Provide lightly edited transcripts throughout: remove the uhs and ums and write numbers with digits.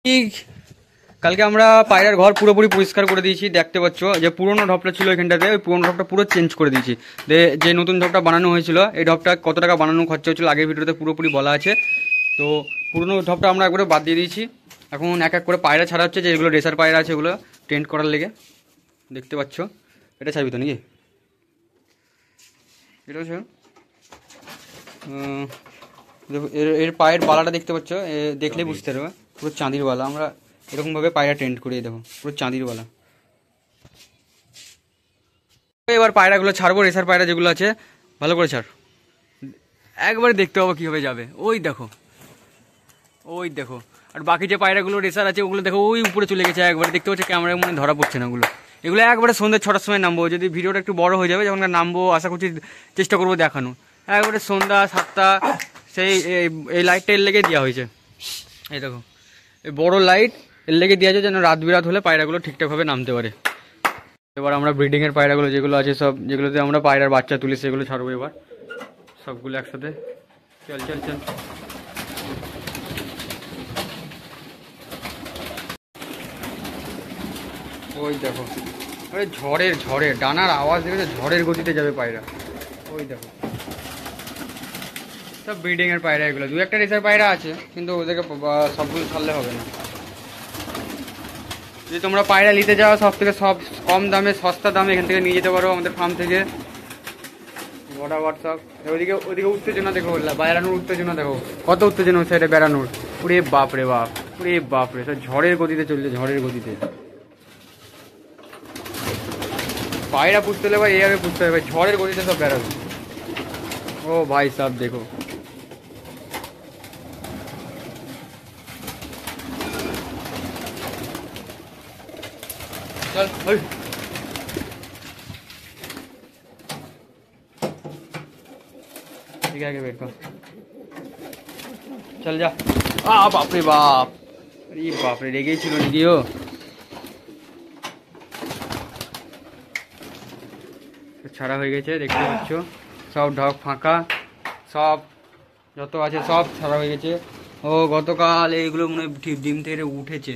ঠিক কালকে আমরা পায়রার ঘর পুরোপুরি পরিষ্কার করে দিয়েছি। দেখতে পাচ্ছ যে পুরোনো ঢপটা ছিল এখানটাতে, ওই পুরোনো ঢপটা পুরো চেঞ্জ করে দিয়েছি। যে নতুন ঢপটা বানানো হয়েছিল, এই ঢপটা কত টাকা বানানো খরচা হচ্ছিল আগের ভিডিওতে পুরোপুরি বলা আছে। তো পুরোনো ঢপটা আমরা একবারে বাদ দিয়ে দিয়েছি। এখন এক এক করে পায়রা ছাড়া হচ্ছে, যেগুলো রেসার পায়রা আছে ওগুলো টেন্ট করার লেগে। দেখতে পাচ্ছ এটা ছাড়বি তো নাকি? এটা হচ্ছে দেখো এর পায়ের বালাটা দেখতে পাচ্ছ, দেখলেই বুঝতে পারবে পুরো চাঁদির বালা। আমরা এরকমভাবে পায়রা টেন্ট করিয়ে দেখো, পুরো চাঁদির বালা। এবার পায়রাগুলো ছাড়বো, রেসার পায়রা যেগুলো আছে ভালো করে ছাড়, একবারে দেখতে পাবো কীভাবে যাবে। ওই দেখো, ওই দেখো। আর বাকি যে পায়রাগুলো রেসার আছে ওগুলো দেখো ওই উপরে চলে গেছে একবারে, দেখতে পাচ্ছি ক্যামেরায় মনে ধরা পড়ছে না ওগুলো। এগুলো একবারে সন্ধ্যে 6টার সময় নামবো, যদি ভিডিওটা একটু বড় হয়ে যাবে যখন নামবো আশা করছি চেষ্টা করবো দেখানো। একবারে সন্ধ্যা 7টা, সেই এই লাইটটা এর লেগে দেওয়া হয়েছে। এই দেখো এই বড় লাইট এর লেগে দেওয়া আছে যেন রাত বিরাত হলে পায়রাগুলো ঠিকঠাকভাবে নামতে পারে। এবার আমরা ব্রিডিংয়ের পায়রাগুলো যেগুলো আছে সব, যেগুলোতে আমরা পায়রার বাচ্চা তুলি সেগুলো ছাড়বো এবার সবগুলো একসাথে। চল চল চল। ওই দেখো আরে ঝড়ের ডানার আওয়াজ দেখে ঝড়ের গতিতে যাবে পায়রা। ওই দেখো সব ব্রিডিংয়ের পায়রা এগুলো, দু একটা রেসার পায়রা আছে কিন্তু ওদেরকে সবগুলো ছাড়লে হবে না। যদি তোমরা পায়রা নিতে যাও সব থেকে সব কম দামে সস্তা দামে এখান থেকে নিয়ে যেতে পারো আমাদের ফার্ম থেকে। গোটা হোয়াটসঅ্যাপ ওদিকে উত্তেজনা দেখো, বেড়ানোর উত্তেজনা দেখো, কত উত্তেজনা হচ্ছে এটা বেড়ানোর। পুরে বাপ রে বাপ, পুরে বাপ রে, সব ঝড়ের গতিতে চলছে, ঝড়ের গতিতে। পায়রা পুষতে হলে ভাই এইভাবে পুষতে হবে, ঝড়ের গতিতে সব বেড়াবে। ও ভাই সব দেখো, চল ওই ঠিক আছে বেট কর, চল যা। বাপরে বাপ, আরে বাপরে রেগেই ছিল নাকি ও? ছাড়া হয়ে গেছে দেখতে পাচ্ছ, সব ঢক ফাঁকা, সব যত আছে সব ছাড়া হয়ে গেছে। ও গতকাল এইগুলো মনে হয় ডিম থেকে উঠেছে,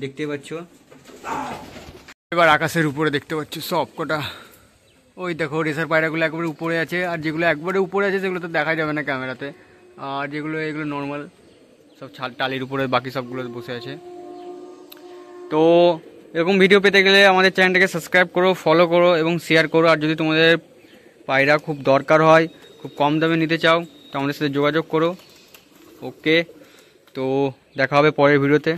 দেখতে পাচ্ছ। এবার আকাশের উপরে দেখতে পাচ্ছ সব কটা, ওই দেখো রেসার পায়রাগুলো একবারে উপরে আছে, আর যেগুলো একবারে উপরে আছে সেগুলো তো দেখা যাবে না ক্যামেরাতে। আর যেগুলো এগুলো নর্মাল সব টালির উপরে বাকি সবগুলো বসে আছে। তো এরকম ভিডিও পেতে গেলে আমাদের চ্যানেলটাকে সাবস্ক্রাইব করো, ফলো করো এবং শেয়ার করো। আর যদি তোমাদের পায়রা খুব দরকার হয়, খুব কম দামে নিতে চাও, তো আমাদের সাথে যোগাযোগ করো। ওকে, তো দেখা হবে পরের ভিডিওতে।